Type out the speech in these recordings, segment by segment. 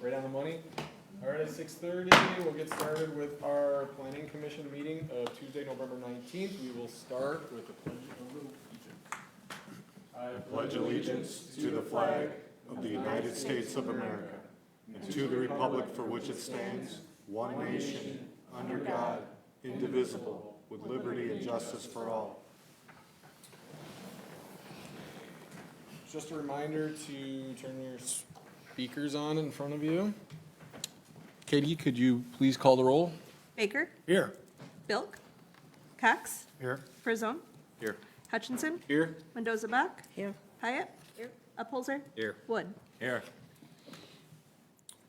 right on the money. All right, at 6:30, we'll get started with our planning commission meeting of Tuesday, November 19th. We will start with the pledge of allegiance. I Pledge allegiance to the flag of the United States of America and to the republic for which it stands, one nation, under God, indivisible, with liberty and justice for all. Just a reminder to turn your speakers on in front of you. Katie, could you please call the roll? Baker, Here. Bilk, Cox, Here. Frizone, Here. Hutchinson, Here. Mendoza Buck, Here. Hyatt, Upholzer, Here. Wood. Here.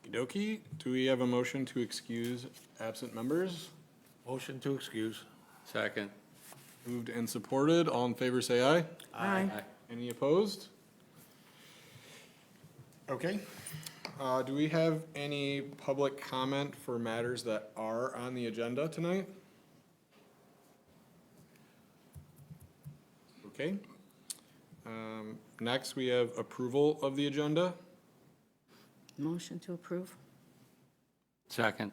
Okey-dokey. Do we have a motion to excuse absent members? Motion to excuse. Second. Moved and supported. All in favor, say aye. Aye. Any opposed? Okay. Do we have any public comment for matters that are on the agenda tonight? Okay. Next, we have approval of the agenda. Motion to approve? Second.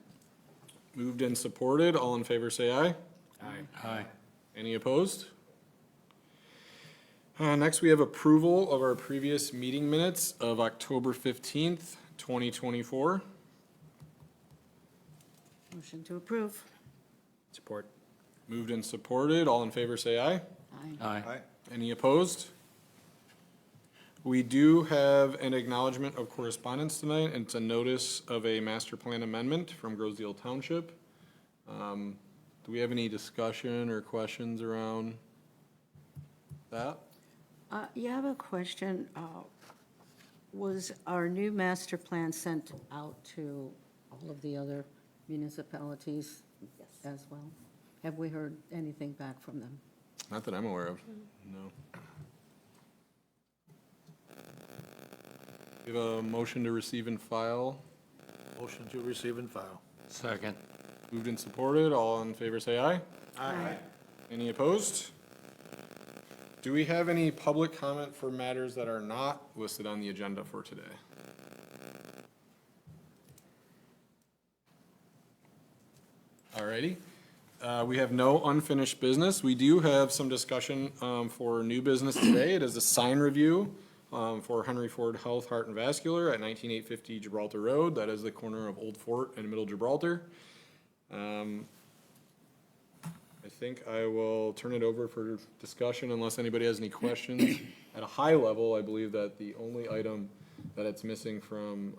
Moved and supported. All in favor, say aye. Aye. Any opposed? Next, we have approval of our previous meeting minutes of October 15th, 2024. Motion to approve? Support. Moved and supported. All in favor, say aye. Aye. Aye. Any opposed? We do have an acknowledgement of correspondence tonight, and it's a notice of a master plan amendment from Grosedale Township. Do we have any discussion or questions around that? Yeah, I have a question. Was our new master plan sent out to all of the other municipalities as well? Have we heard anything back from them? Not that I'm aware of, no. We have a motion to receive and file. Motion to receive and file. Second. Moved and supported. All in favor, say aye. Aye. Any opposed? Do we have any public comment for matters that are not listed on the agenda for today? Alrighty. We have no unfinished business. We do have some discussion for new business today. It is a sign review for Henry Ford Health, Heart and Vascular at 19850 Gibraltar Road. That is the corner of Old Fort and Middle Gibraltar. I think I will turn it over for discussion unless anybody has any questions. At a high level, I believe that the only item that it's missing from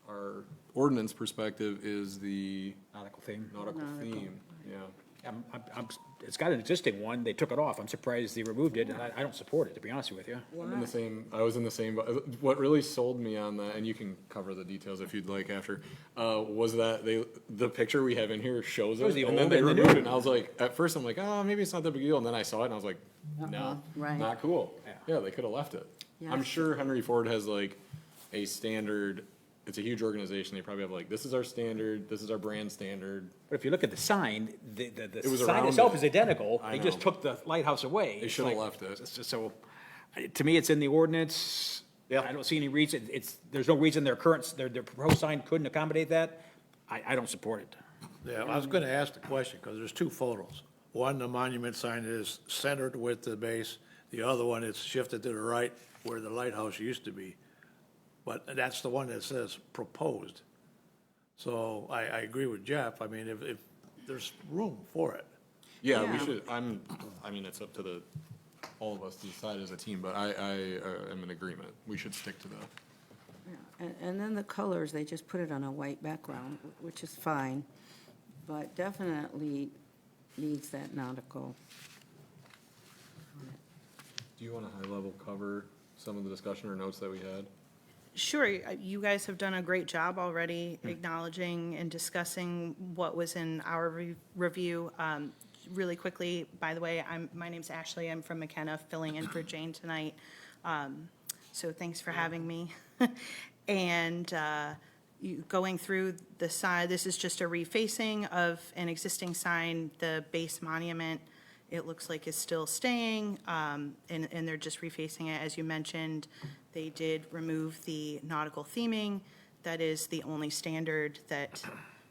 our ordinance perspective is the Nautical theme. nautical theme, yeah. It's got an existing one, they took it off, I'm surprised they removed it, and I don't support it, to be honest with you. I'm in the same, I was in the same, what really sold me on that, and you can cover the details if you'd like after, was that the picture we have in here shows Shows it, the and then old they and the removed new. it, and I was like, at first I'm like, oh, maybe it's not that big a deal, and then I saw it, and I was like, no, right. not cool. Yeah. Yeah, they could have left it. Yeah. I'm sure Henry Ford has like a standard, it's a huge organization, they probably have like, this is our standard, this is our brand standard. But if you look at the sign, the was sign around itself it. is identical, I they just know. took the lighthouse away. They It's should have like- left it. it's just So, to me, it's in the ordinance. Yeah. I don't see any reason, there's no reason their proposed sign couldn't accommodate that. I don't support it. Yeah, I was gonna ask the question, because there's two photos. One, the monument sign is centered with the base, the other one is shifted to the right where the lighthouse used to be. But that's the one that says proposed. So I agree with Jeff, I mean, if there's room for it. Yeah, we Yeah. should, I mean, it's up to all of us to decide as a team, but I am in agreement. We should stick to the, Yeah. And then the colors, they just put it on a white background, which is fine, but definitely needs that nautical. do you want to high level cover some of the discussion or notes that we had? Sure, you guys have done a great job already acknowledging and discussing what was in our review. Really quickly, by the way, my name's Ashley, I'm from McKenna, filling in for Jane tonight. So thanks for having me. And going through the side, this is just a refacing of an existing sign. The base monument, it looks like is still staying, and they're just refacing it. As you mentioned, they did remove the nautical theming. that is the only standard that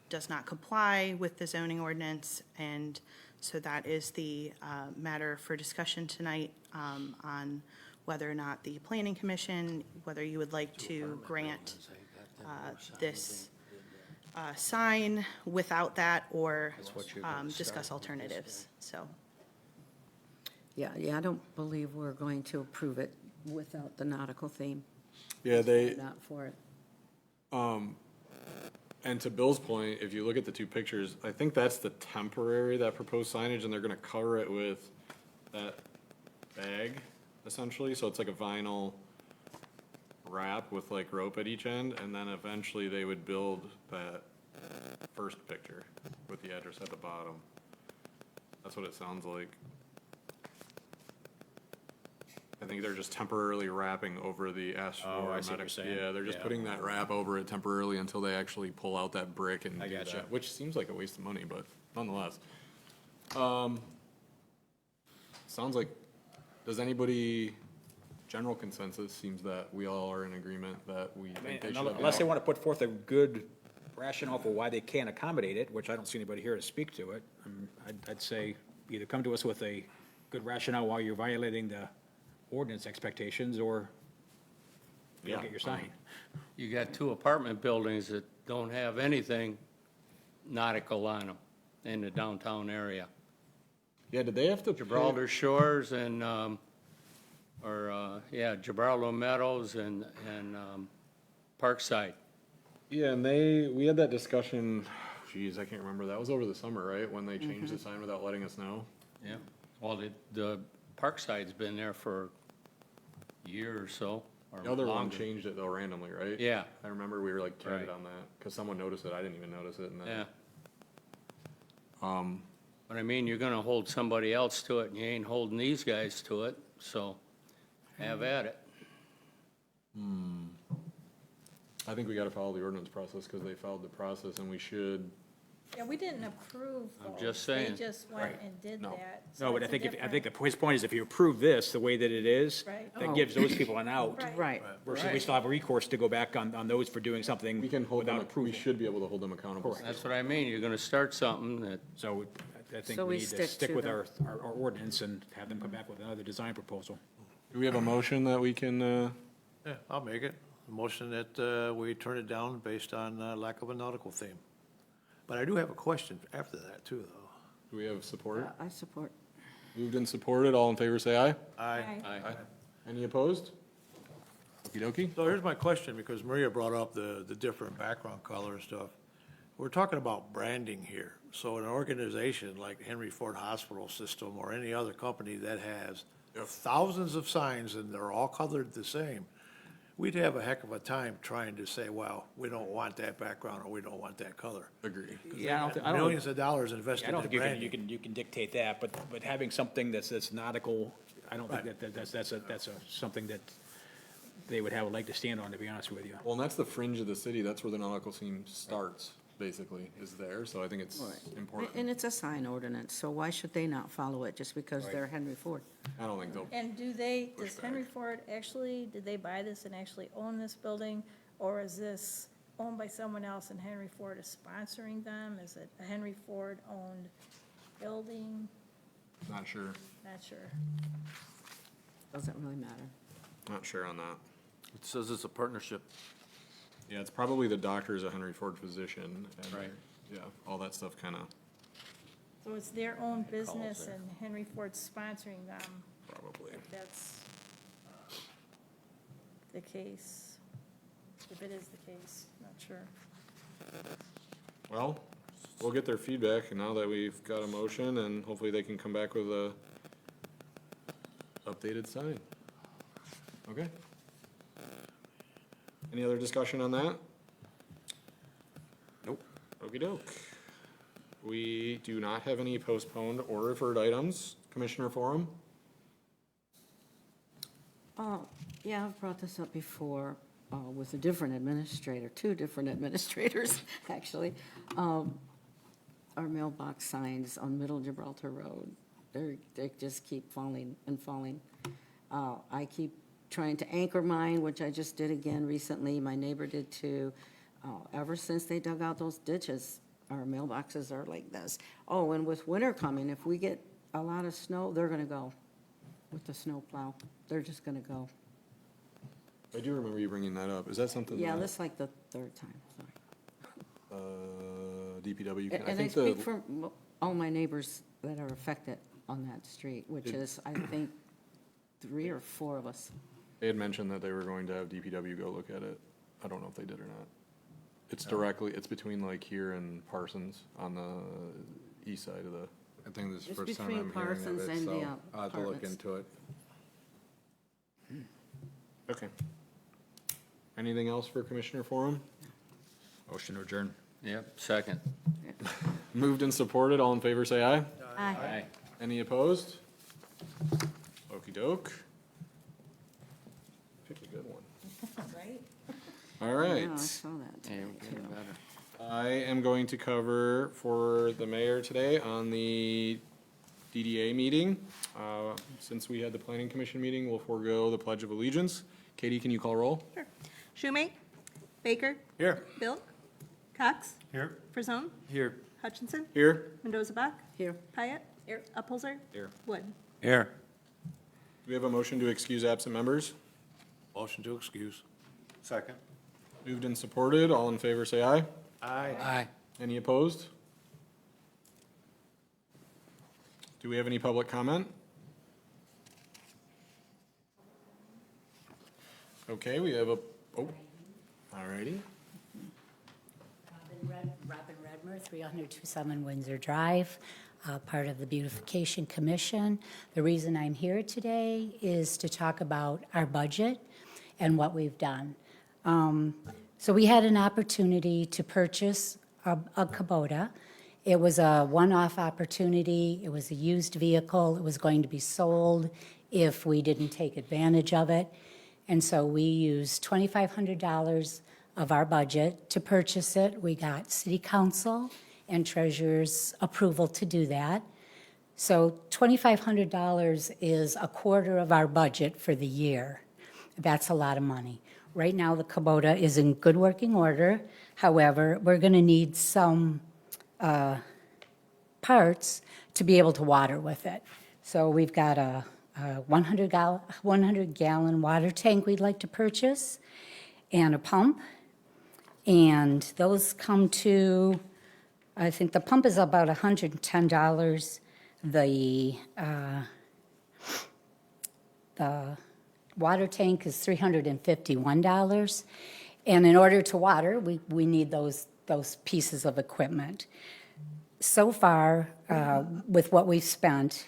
does not comply with the zoning ordinance. And so that is the matter for discussion tonight on whether or not the planning commission, whether you would like to grant this sign without that, or discuss alternatives, so. Yeah, I don't believe we're going to approve it without the nautical theme. Yeah, Not for it. and to Bill's point, if you look at the two pictures, I think that's the temporary, that proposed signage, and they're gonna cover it with that bag, essentially, so it's like a vinyl wrap with like rope at each end, and then eventually they would build that first picture with the address at the bottom. That's what it sounds like. I think they're just temporarily wrapping over the S4. Oh, I see what you're saying. Yeah, they're just Yeah. putting that wrap over it temporarily until they actually pull out that brick and I do gotcha. that, which seems like a waste of money, but nonetheless. Sounds like, does anybody, general consensus seems that we all are in agreement that we think they should have. Unless they want to put forth a good rationale for why they can't accommodate it, which I don't see anybody here to speak to it, I'd say either come to us with a good rationale while you're violating the ordinance expectations, or you don't Yeah. get your sign. You got two apartment buildings that don't have anything nautical on them in the downtown area. Yeah, did they have to? Gibraltar Shores and, Gibraltar Meadows and Parkside. Yeah, and we had that discussion, geez, I can't remember, that was over the summer, right, when they changed the sign without letting us know? Yeah, well, the Parkside's been there for a year or so, or The other one longer. changed it though randomly, right? Yeah. I remember we were like candid Right. on that, because someone noticed it, I didn't even notice it, and then. Yeah. But I mean, you're gonna hold somebody else to it, and you ain't holding these guys to it, so have at it. I think we gotta follow the ordinance process, because they followed the process, and we should, Yeah, we didn't approve I'm those. just saying. They just went Right. and did No. that. So No, but I it's think, different- his point is, if you approve this the way that it is, Right. that gives those people an out, Right. Right. versus we still have a recourse to go back on those for doing something we can hold them, without we approval. should be able to hold them accountable. That's what I mean, you're gonna start something that, So I think So we we need to stick stick to with the- our ordinance and have them come back with another design proposal. Do we have a motion that we can, Yeah, I'll make it. A motion that we turn it down based on lack of a nautical theme. But I do have a question after that, too, though. do we have support? I support. Moved and supported, all in favor say aye. Aye. I, Any opposed? Okey dokey. So here's my question, because Maria brought up the different background color and stuff. We're talking about branding here. So an organization like Henry Ford Hospital System or any other company that has thousands of signs and they're all colored the same, we'd have a heck of a time trying to say, well, we don't want that background or we don't want that color. Agree. Yeah, Millions of dollars invested I don't in think you branding. can dictate that, but having something that's nautical, I don't think that's something that they would have a leg to stand on, to be honest with you. Well, and that's the fringe of the city, that's where the nautical theme starts, basically, is there, so I think it's important. And it's a sign ordinance, so why should they not follow it just because they're Henry Ford? I don't think they'll, And does Henry Ford actually, did they buy this and actually own this building? Or is this owned by someone else and Henry Ford is sponsoring them? Is it a Henry Ford-owned building? not sure, Not sure. Doesn't really matter. not sure on that. It says it's a partnership. Yeah, it's probably the doctor's a Henry Ford physician, and, Right. yeah, all that stuff kinda, So it's their own business and Henry Ford's sponsoring them, probably. if that's the case. If it is the case, not sure. Well, we'll get their feedback now that we've got a motion, and hopefully they can come back with a updated sign. Okay? Any other discussion on that? Nope. Okey-doke. We do not have any postponed or referred items. Commissioner Forum? Yeah, I've brought this up before with a different administrator, two different administrators, actually. Our mailbox signs on Middle Gibraltar Road, they just keep falling and falling. I keep trying to anchor mine, which I just did again recently. My neighbor did too. Ever since they dug out those ditches, our mailboxes are like this. Oh, and with winter coming, if we get a lot of snow, they're gonna go with the snow plow. They're just gonna go. I do remember you bringing that up. Is that something Yeah, that, this is like the third time, sorry. DPW? I And I think speak for all my neighbors that are affected on that street, which is, I think, 3 or 4 of us. They had mentioned that they were going to have DPW go look at it. I don't know if they did or not. It's directly, it's between like here and Parsons on the east side of the, I think this is It's the first time between I'm hearing of Parsons it, and the, so I'll have to look apartments. into it. okay. Anything else for Commissioner Forum? Motion to adjourn. Yep, second. Moved and supported, all in favor say aye. Aye. Any opposed? Okey doke. Pick a good one. Right? All Yeah, right. I saw that Yeah, today, we're getting too. better. I am going to cover for the mayor today on the DDA meeting. Since we had the planning commission meeting, we'll forego the pledge of allegiance. Katie, can you call roll? Sure. Schumate? Baker? Here. Bilk? Cox? Here. Frisone? Here. Hutchinson? Here. Mendoza Bach? Here. Pyatt? Here. Upholzer? Here. Wood? Here. Do we have a motion to excuse absent members? Motion to excuse. Second. Moved and supported, all in favor say aye. Aye. Any opposed? Do we have any public comment? Okay, we have a, oh, all righty. Robin Redmer, 327 Windsor Drive, part of the Beautification Commission. The reason I'm here today is to talk about our budget and what we've done. So we had an opportunity to purchase a Kubota. It was a one-off opportunity. It was a used vehicle. It was going to be sold if we didn't take advantage of it. And so we used $2,500 of our budget to purchase it. We got city council and treasurer's approval to do that. So $2,500 is a quarter of our budget for the year. That's a lot of money. Right now, the Kubota is in good working order. However, we're going to need some parts to be able to water with it. So we've got a 100-gallon water tank we'd like to purchase and a pump. And those come to, I think the pump is about $110. The water tank is $351. And in order to water, we need those pieces of equipment. So far, with what we've spent,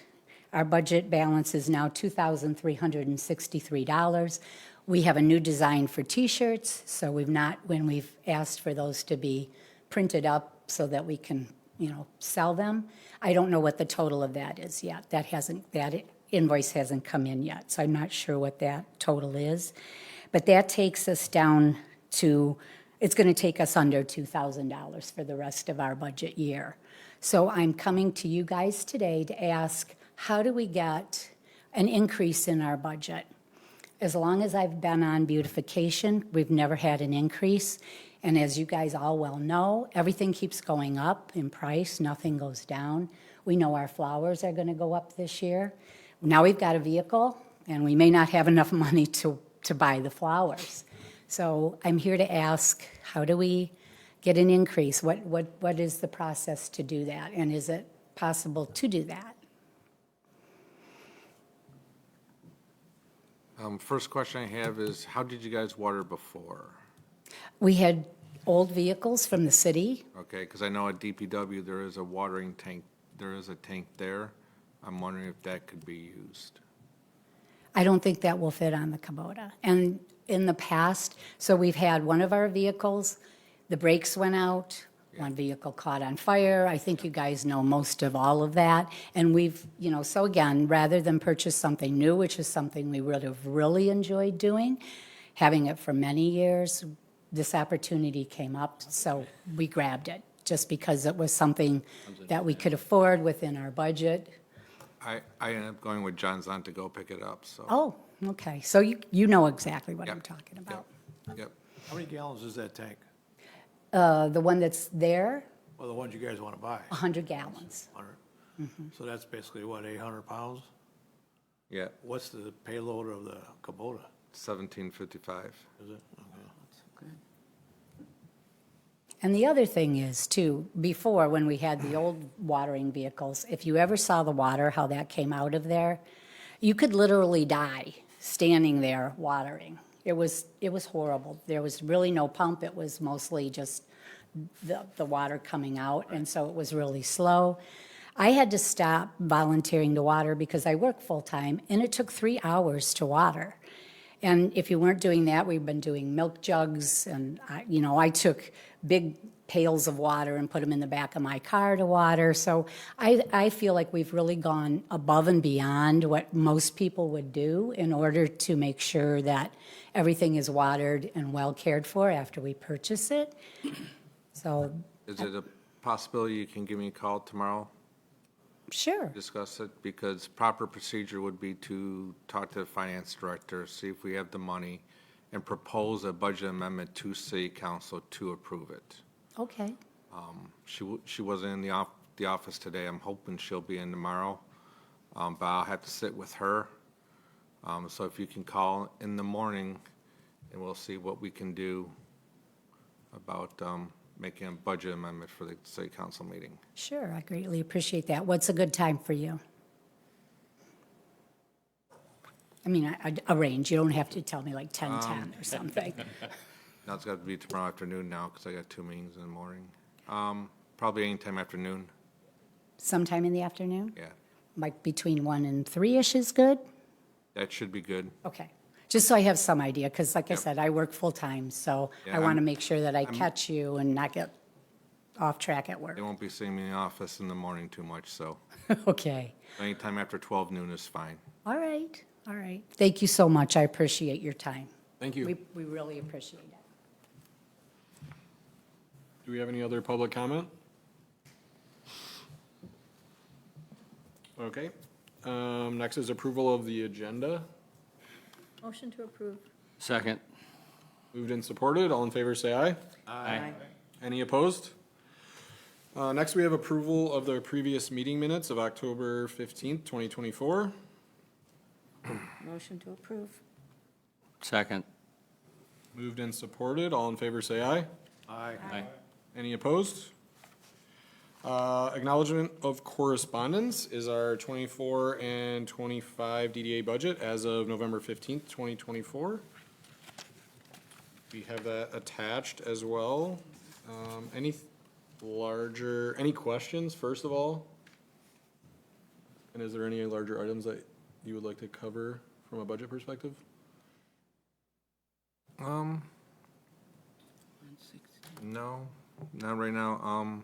our budget balance is now $2,363. We have a new design for T-shirts, so when we've asked for those to be printed up so that we can, sell them. I don't know what the total of that is yet. That invoice hasn't come in yet, so I'm not sure what that total is. But that takes us down to, it's going to take us under $2,000 for the rest of our budget year. So I'm coming to you guys today to ask, how do we get an increase in our budget? As long as I've been on beautification, we've never had an increase. And as you guys all well know, everything keeps going up in price, nothing goes down. We know our flowers are going to go up this year. Now we've got a vehicle, and we may not have enough money to buy the flowers. So I'm here to ask, how do we get an increase? What is the process to do that? And is it possible to do that? First question I have is, how did you guys water before? We had old vehicles from the city. Okay, because I know at DPW, there is a watering tank, there is a tank there. I'm wondering if that could be used. I don't think that will fit on the Kubota. And in the past, so we've had one of our vehicles, the brakes went out, one vehicle caught on fire. I think you guys know most of all of that. And we've, so again, rather than purchase something new, which is something we would have really enjoyed doing, having it for many years, this opportunity came up, so we grabbed it, just because it was something that we could afford within our budget. I ended up going with John Zant to go pick it up, so. Oh, okay, so you know exactly what I'm Yep. talking about. Yep. How many gallons is that tank? The one that's there, Well, the ones you guys want to buy. 100 gallons. 100. So that's basically what, 800 pounds? Yeah, What's the payload of the Kubota? 1755. Is it? Okay. And the other thing is too, before, when we had the old watering vehicles, if you ever saw the water, how that came out of there, you could literally die standing there watering. It was horrible. There was really no pump. It was mostly just the water coming out, and so it was really slow. I had to stop volunteering to water because I work full-time, and it took 3 hours to water. And if you weren't doing that, we've been doing milk jugs, and I took big pails of water and put them in the back of my car to water. So I feel like we've really gone above and beyond what most people would do in order to make sure that everything is watered and well cared for after we purchase it. So, Is it a possibility you can give me a call tomorrow, sure. discuss it? Because proper procedure would be to talk to the finance director, see if we have the money, and propose a budget amendment to city council to approve it. Okay. She wasn't in the office today. I'm hoping she'll be in tomorrow, but I'll have to sit with her. So if you can call in the morning, and we'll see what we can do about making a budget amendment for the city council meeting. Sure, I greatly appreciate that. What's a good time for you? I mean, I arrange. You don't have to tell me like 10:10 or something. Now it's got to be tomorrow afternoon now, because I got 2 meetings in the morning. Probably anytime afternoon, Sometime in the afternoon? yeah. Like between 1 and 3-ish is good? That should be good. Okay. Just so I have some idea, because like I Yep. said, I work full-time, so Yeah, I want to I'm- make sure that I catch you and not get off track at work. They won't be seeing me in the office in the morning too much, so Okay. anytime after 12 noon is fine. All right, all right. Thank you so much. I appreciate your time. Thank you. We really appreciate it. Do we have any other public comment? Okay. Next is approval of the agenda. Motion to approve. Second. Moved and supported. All in favor, say aye. Aye. Any opposed? Next, we have approval of the previous meeting minutes of October 15th, 2024. Motion to approve. Second. Moved and supported. All in favor, say aye. Aye. Any opposed? Acknowledgement of correspondence is our 24 and 25 DDA budget as of November 15th, 2024. We have that attached as well. Any questions, first of all? And is there any larger items that you would like to cover from a budget perspective? No, not right now.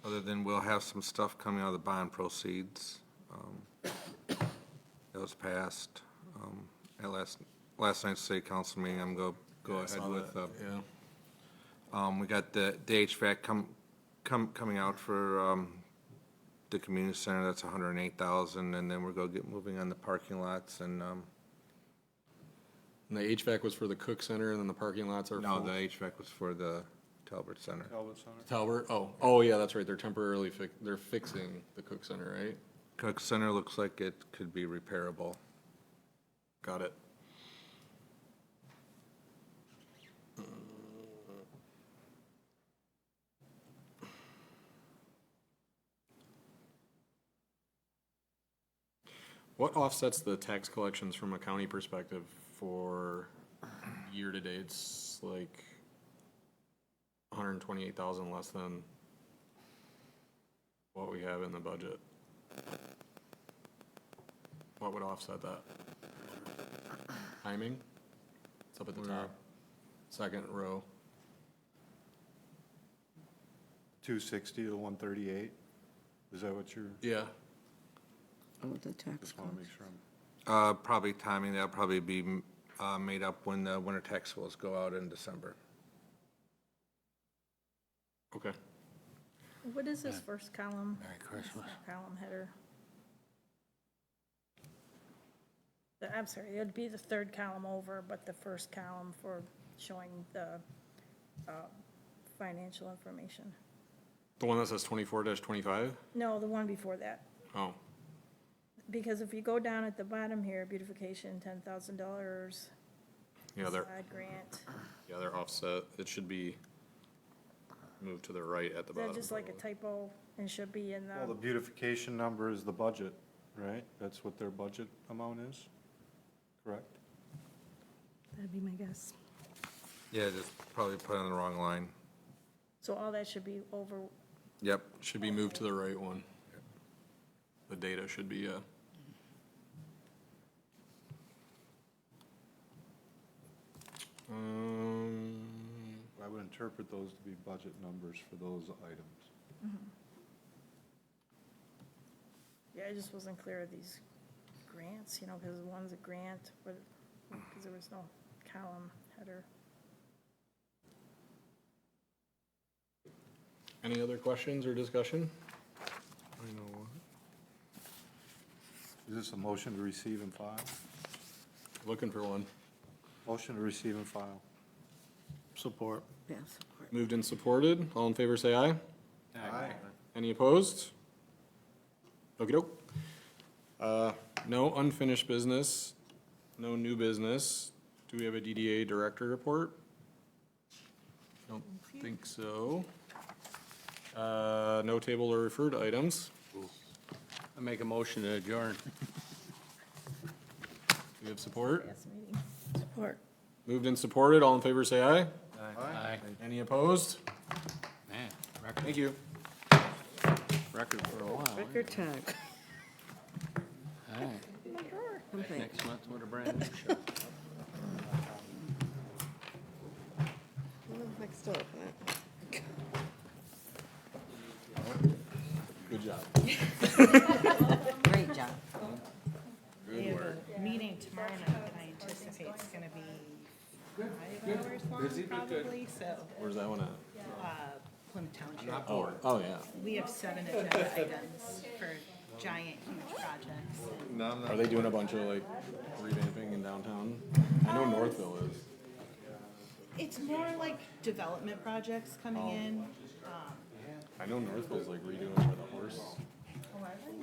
Other than we'll have some stuff coming out of the bond proceeds. That was passed at last night's city council meeting. I'm go ahead with. Yeah. We got the HVAC coming out for the community center. That's 108,000, and then we're gonna get moving on the parking lots and. And the HVAC was for the Cook Center, and then the parking lots are No, for the HVAC was for the Talbot Center. Talbert? Oh, yeah, that's right. They're temporarily they're fixing the Cook Center, right? Cook Center looks like it could be repairable. Got it. What offsets the tax collections from a county perspective for year-to-date? It's like 128,000 less than what we have in the budget. What would offset that? Timing? It's up at the top. Second row. 260 to 138? Is that what you're, Yeah. Oh, the tax just want to make collector. sure I'm. Probably timing, that'll probably be made up when the winter tax bills go out in December. Okay. What is this first column? Merry Christmas. Column header. I'm sorry, it would be the third column over, but the first column for showing the financial information. The one that says 24-25? No, the one before that. Oh, Because if you go down at the bottom here, beautification, $10,000, yeah, they're, side grant. yeah, they're offset. It should be moved to the right at the Is bottom. that just like a typo and should be in Well, the the, beautification number is the budget, right? That's what their budget amount is, correct? That'd be my guess. Yeah, just probably put it on the wrong line. so all that should be over, Yep. Should be moved to the right one. The data should be, I would interpret those to be budget numbers for those items. yeah, I just wasn't clear of these grants, you know, because one's a grant, because there was no column header. any other questions or discussion? I know. Is this a motion to receive and file? Looking for one. Motion to receive and file. Support. Yeah, support. Moved and supported. All in favor, say aye. Aye. Any opposed? Okey-doke. No unfinished business, no new business. Do we have a DDA director report? Don't think so. No table or referred items. I make a motion to adjourn. Do we have support? Last meeting. Support. Moved and supported. All in favor, say aye. Aye. Any opposed? Man, record, Thank you. record for a while. Record time. All right. Back next month with a brand new show. Good job. Great job. We have a meeting tomorrow night that I anticipate is gonna be 5 hours long probably, so, Where's that one at? Plymouth Township. Oh, yeah. We have 7 agenda items for giant, huge projects. Are they doing a bunch of like revamping in downtown? I know Northville is. It's more like development projects coming in. I know Northville's like redoing where the horse,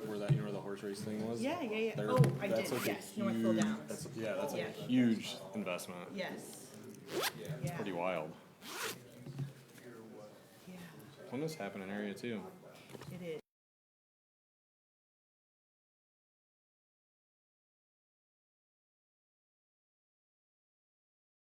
where that, you know where the horse race thing was? Yeah, yeah, yeah. They're- Oh, I did, that's like a yes, Northville huge- Downs. that's like Yeah. a huge investment. Yes. Yeah. Pretty wild. Yeah, Plymouth's happening area too. it is.